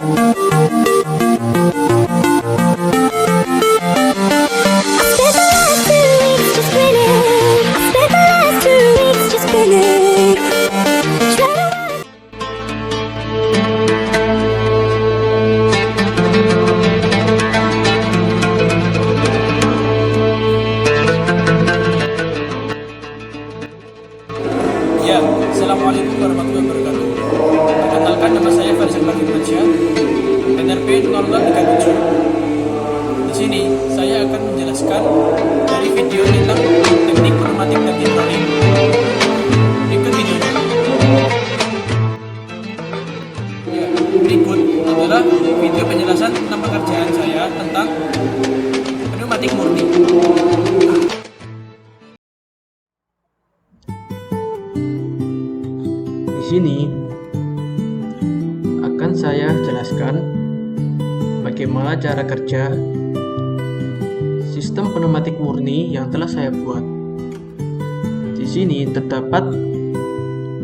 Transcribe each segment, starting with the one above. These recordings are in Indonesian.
Ya, Assalamualaikum warahmatullahi wabarakatuh. Perkenalkan, nama saya Farzan Bagimansyah, NRP 0037. Di sini saya akan menjelaskan dari video tentang teknik pneumatik dan hidrolik. Ikut videonya. Ya, berikut adalah video penjelasan tentang pekerjaan saya tentang pneumatik murni. Di sini akan saya jelaskan bagaimana cara kerja sistem pneumatik murni yang telah saya buat. Di sini terdapat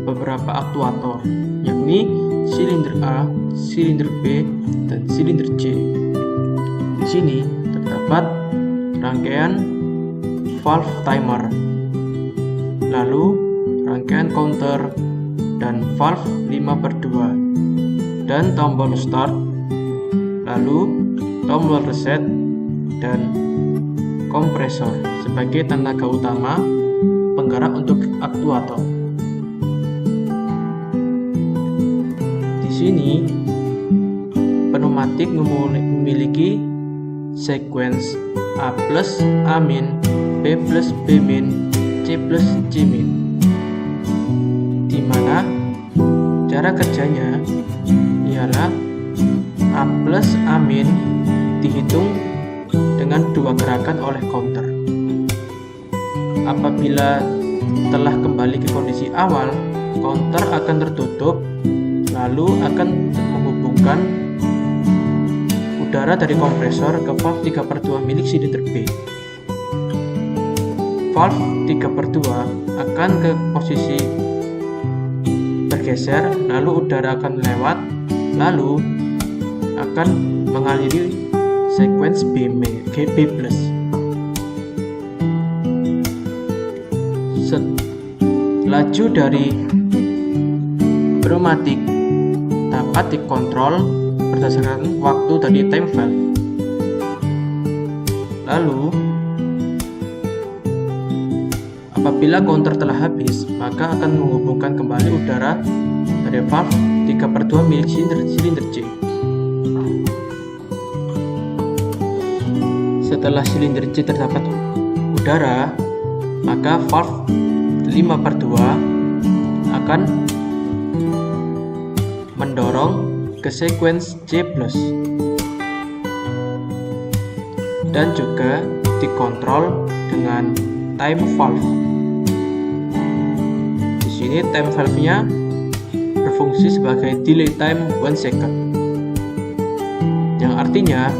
beberapa aktuator, yakni silinder A, silinder B, dan silinder C. Di sini terdapat rangkaian valve timer, lalu rangkaian counter dan valve 5/2 dan tombol start, lalu tombol reset dan kompresor sebagai tenaga utama penggerak untuk aktuator. Di sini pneumatik memiliki sequence A+, A-, B+, B-, C+, C-, di mana cara kerjanya ialah A plus A min dihitung dengan 2 gerakan oleh counter. Apabila telah kembali ke kondisi awal, counter akan tertutup, lalu akan menghubungkan udara dari kompresor ke valve 3/2 milik silinder B. Valve 3/2 akan ke posisi bergeser, lalu udara akan lewat, lalu akan mengaliri sequence B+. Laju dari pneumatik dapat dikontrol berdasarkan waktu dari time valve. Lalu apabila counter telah habis, maka akan menghubungkan kembali udara dari valve 3/2 milik silinder C. Setelah silinder C terdapat udara, maka valve 5/2 akan mendorong ke sequence C+, dan juga dikontrol dengan time valve. Di sini time valve-nya berfungsi sebagai delay time 1 second, yang artinya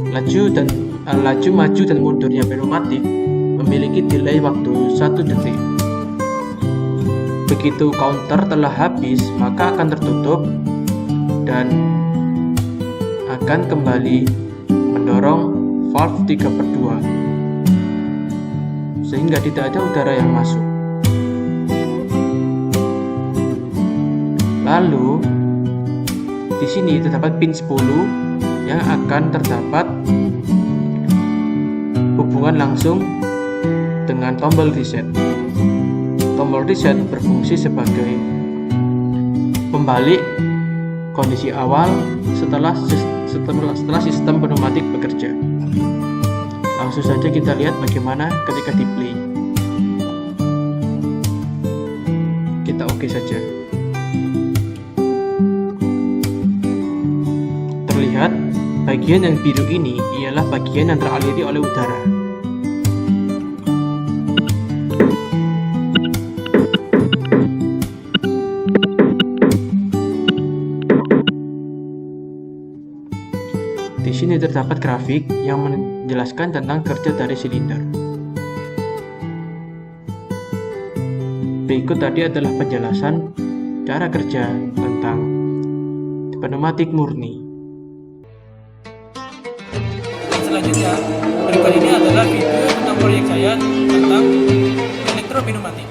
laju maju dan mundurnya pneumatik memiliki delay waktu 1 detik. Begitu counter telah habis, maka akan tertutup dan akan kembali mendorong valve 3/2 sehingga tidak ada udara yang masuk. Lalu di sini terdapat pin 10 yang akan terdapat hubungan langsung dengan tombol reset. Tombol reset berfungsi sebagai pembalik kondisi awal setelah sistem pneumatik bekerja. Langsung saja kita lihat bagaimana ketika di play. Kita oke saja. Terlihat bagian yang biru ini ialah bagian yang teraliri oleh udara. Di sini terdapat grafik yang menjelaskan tentang kerja dari silinder. Berikut tadi adalah penjelasan cara kerja tentang pneumatik murni. selanjutnya, berikut ini adalah video tentang proyek saya tentang elektropneumatik.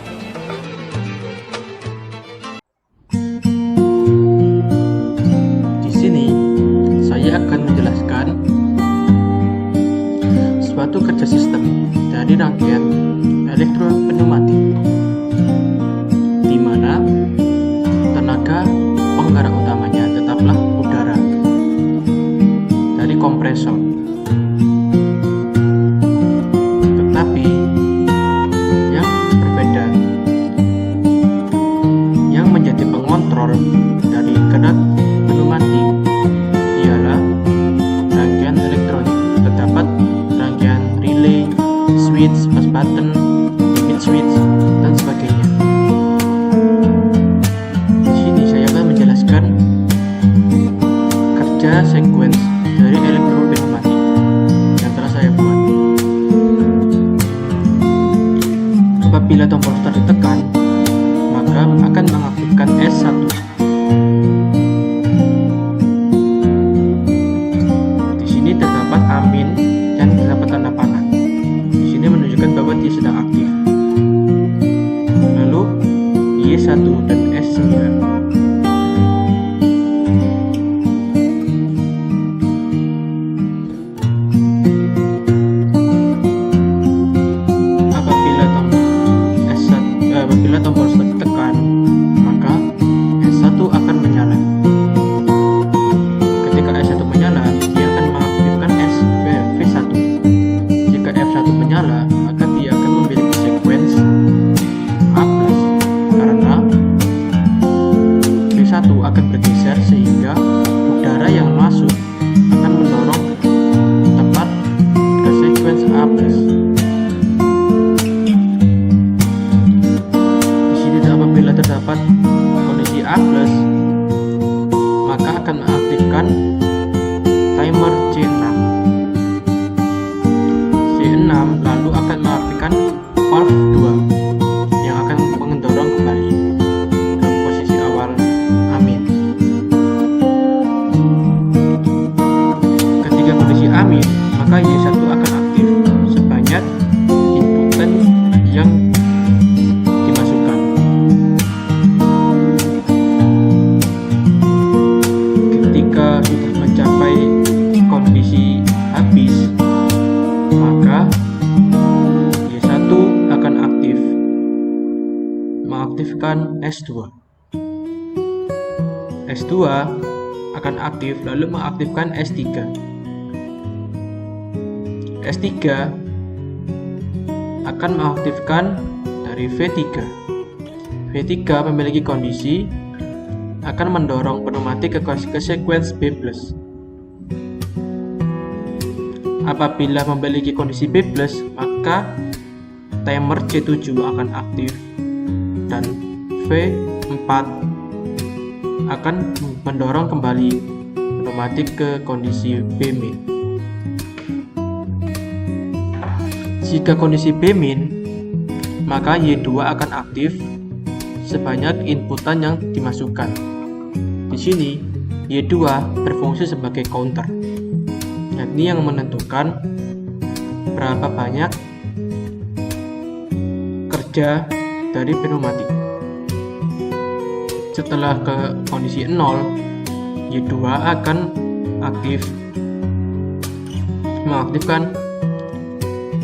Di sini saya akan menjelaskan suatu kerja sistem dari rangkaian elektropneumatik, di mana tenaga penggerak utamanya tetaplah udara dari kompresor. Tetapi yang berbeda, yang menjadi pengontrol dari gerak pneumatik ialah rangkaian elektronik. Terdapat rangkaian relay, switch, push button, limit switch, dan sebagainya. Di sini saya akan menjelaskan kerja sequence dari elektropneumatik yang telah saya buat. Apabila tombol start ditekan, maka akan mengaktifkan S1. Di sini terdapat amin dan terdapat tanda panah. Di sini menunjukkan bahwa dia sedang aktif. Lalu Y1 dan S9. Apabila tombol start ditekan, maka S1 akan menyala. Ketika S1 menyala, dia akan mengaktifkan V1. Jika F1 menyala, maka dia akan memiliki sequence A+, karena V1 akan bergeser sehingga udara yang masuk akan mendorong tepat ke sequence A+. Apabila terdapat kondisi A+, maka akan mengaktifkan timer C6. C6 lalu akan mengaktifkan valve 2 yang akan mendorong kembali ke posisi awal amin. Ketika kondisi amin, maka Y1 akan aktif sebanyak inputan yang dimasukkan. Ketika sudah mencapai kondisi habis, maka Y1 akan aktif, mengaktifkan S2. S2 akan aktif lalu mengaktifkan S3. S3 akan mengaktifkan dari V3. V3 memiliki kondisi akan mendorong pneumatik ke sequence B+. Apabila memiliki kondisi B+, maka timer C7 akan aktif dan V4 akan mendorong kembali pneumatik ke kondisi B-. Jika kondisi B-, maka Y2 akan aktif sebanyak inputan yang dimasukkan. Di sini Y2 berfungsi sebagai counter, yakni yang menentukan berapa banyak kerja dari pneumatik. Setelah ke kondisi 0, Y2 akan aktif, mengaktifkan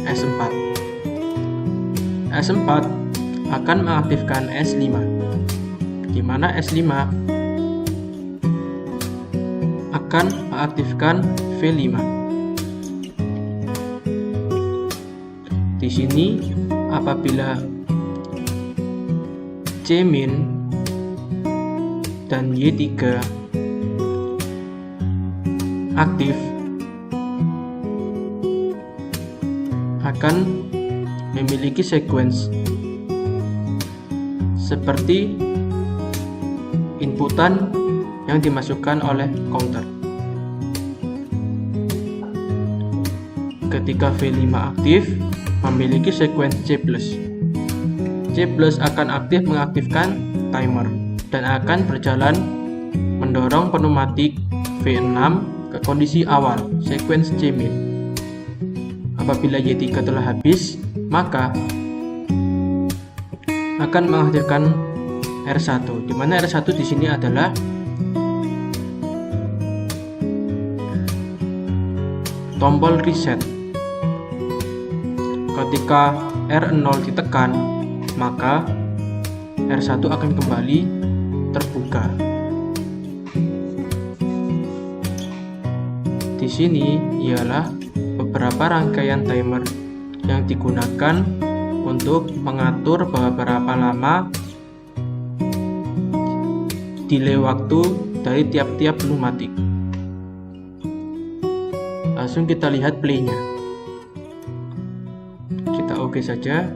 S4. S4 akan mengaktifkan S5, di mana S5 akan mengaktifkan V5. Di sini apabila C- dan Y3 aktif, akan memiliki sequence seperti inputan yang dimasukkan oleh counter. Ketika V5 aktif, memiliki sequence C+. C+ akan aktif mengaktifkan timer dan akan berjalan mendorong pneumatik V6 ke kondisi awal, sequence C-. apabila Y3 telah habis, maka akan menghasilkan R1, di mana R1 di sini adalah tombol reset. Ketika R0 ditekan, maka R1 akan kembali terbuka. Di sini ialah beberapa rangkaian timer yang digunakan untuk mengatur beberapa lama delay waktu dari tiap-tiap pneumatik. Langsung kita lihat playnya. Kita oke saja.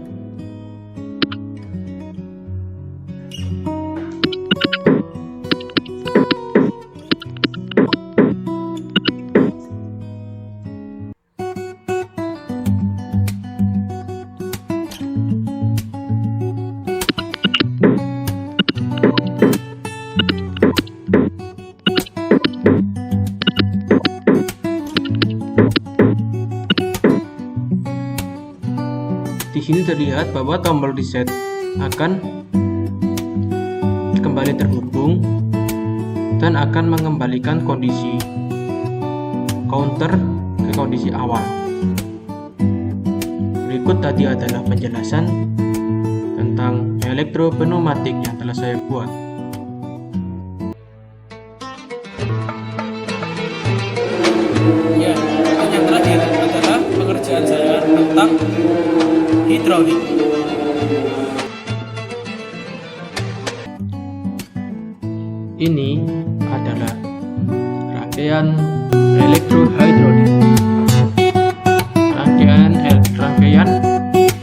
Di sini terlihat bahwa tombol reset akan kembali terhubung dan akan mengembalikan kondisi counter ke kondisi awal. Berikut tadi adalah penjelasan tentang elektropneumatik yang telah saya buat. Ya, dan yang terakhir adalah pengerjaan saya tentang hidrolik. Ini adalah rangkaian elektrohidrolik. Rangkaian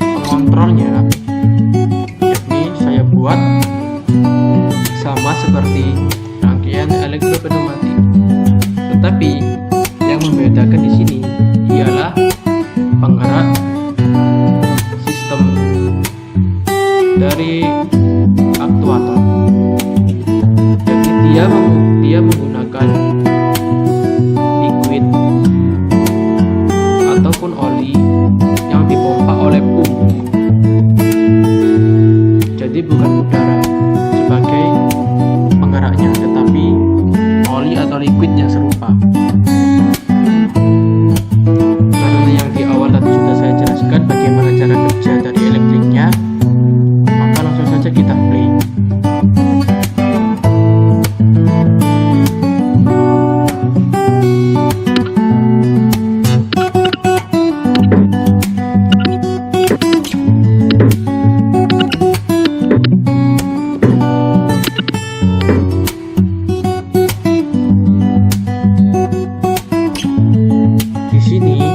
pengontrolnya, yakni saya buat sama seperti rangkaian elektropneumatik. Tetapi yang membedakan di sini ialah penggerak sistem dari aktuator. Jadi dia menggunakan liquid ataupun oli yang dipompa oleh pump. Jadi bukan udara sebagai penggeraknya, tetapi oli atau liquid yang serupa. Karena yang di awal tadi sudah saya jelaskan bagaimana cara kerja dari elektriknya, maka langsung saja kita play. Di sini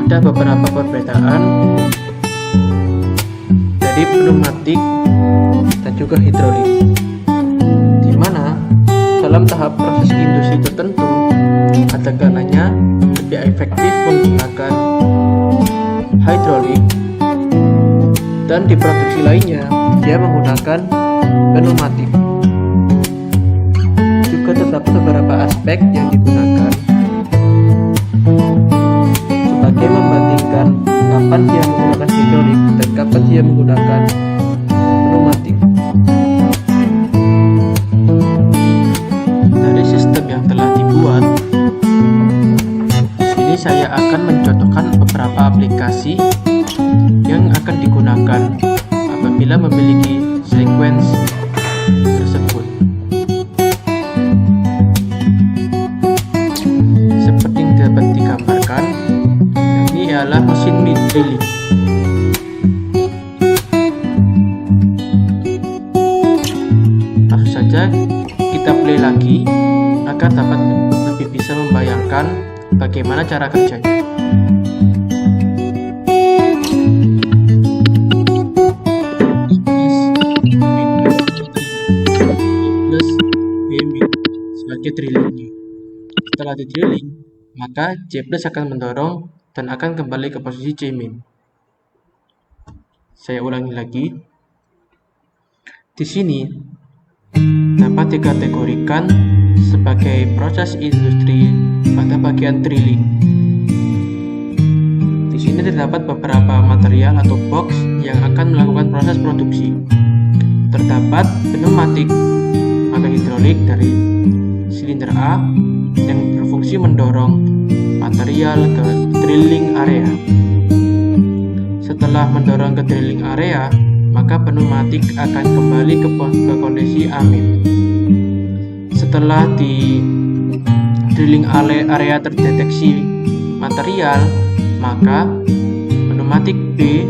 ada beberapa perbedaan dari pneumatik dan juga hidrolik, di mana dalam tahap proses industri tertentu ada kalanya lebih efektif menggunakan hidrolik, dan di produksi lainnya dia menggunakan pneumatik. Juga terdapat beberapa aspek yang digunakan sebagai membandingkan kapan dia menggunakan hidrolik dan kapan dia menggunakan pneumatik. Dari sistem yang telah dibuat, di sini saya akan mencontohkan beberapa aplikasi yang akan digunakan apabila memiliki sequence tersebut. Seperti yang dapat digambarkan, ini adalah mesin mid drilling. Langsung saja kita play lagi agar dapat lebih bisa membayangkan bagaimana cara kerjanya. Sebagai drillingnya. Setelah di drilling, maka J+ akan mendorong dan akan kembali ke posisi J-min. Saya ulangi lagi. Di sini dapat dikategorikan sebagai proses industri pada bagian drilling. Di sini terdapat beberapa material atau box yang akan melakukan proses produksi. Terdapat pneumatik atau hidrolik dari silinder A yang berfungsi mendorong material ke drilling area. Setelah mendorong ke drilling area, maka pneumatik akan kembali ke kondisi amin. Setelah di drilling area terdeteksi material, maka pneumatik B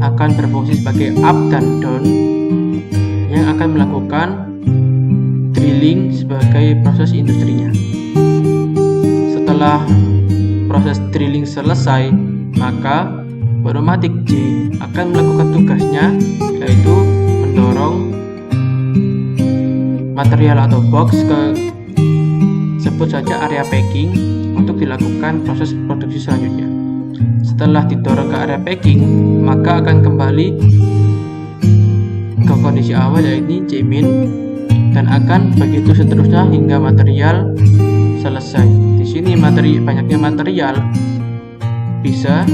akan berfungsi sebagai up dan down yang akan melakukan drilling sebagai proses industrinya. Setelah proses drilling selesai, maka pneumatik J akan melakukan tugasnya, yaitu mendorong material atau box ke sebut saja area packing untuk dilakukan proses produksi selanjutnya. Setelah didorong ke area packing, maka akan kembali ke kondisi awal, yaitu J-min, dan akan begitu seterusnya hingga material selesai. Di sini banyaknya material bisa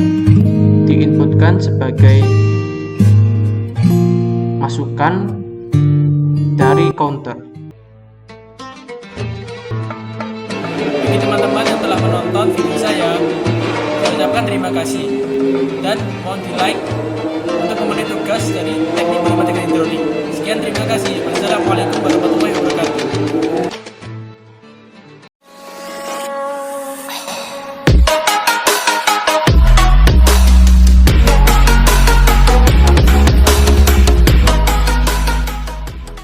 diinputkan sebagai masukan dari counter. Bagi teman-teman yang telah menonton video saya ucapkan terima kasih dan mohon di like untuk memenuhi tugas dari teknik matematika hidrolik. Sekian, terima kasih. Wassalamualaikum warahmatullahi wabarakatuh.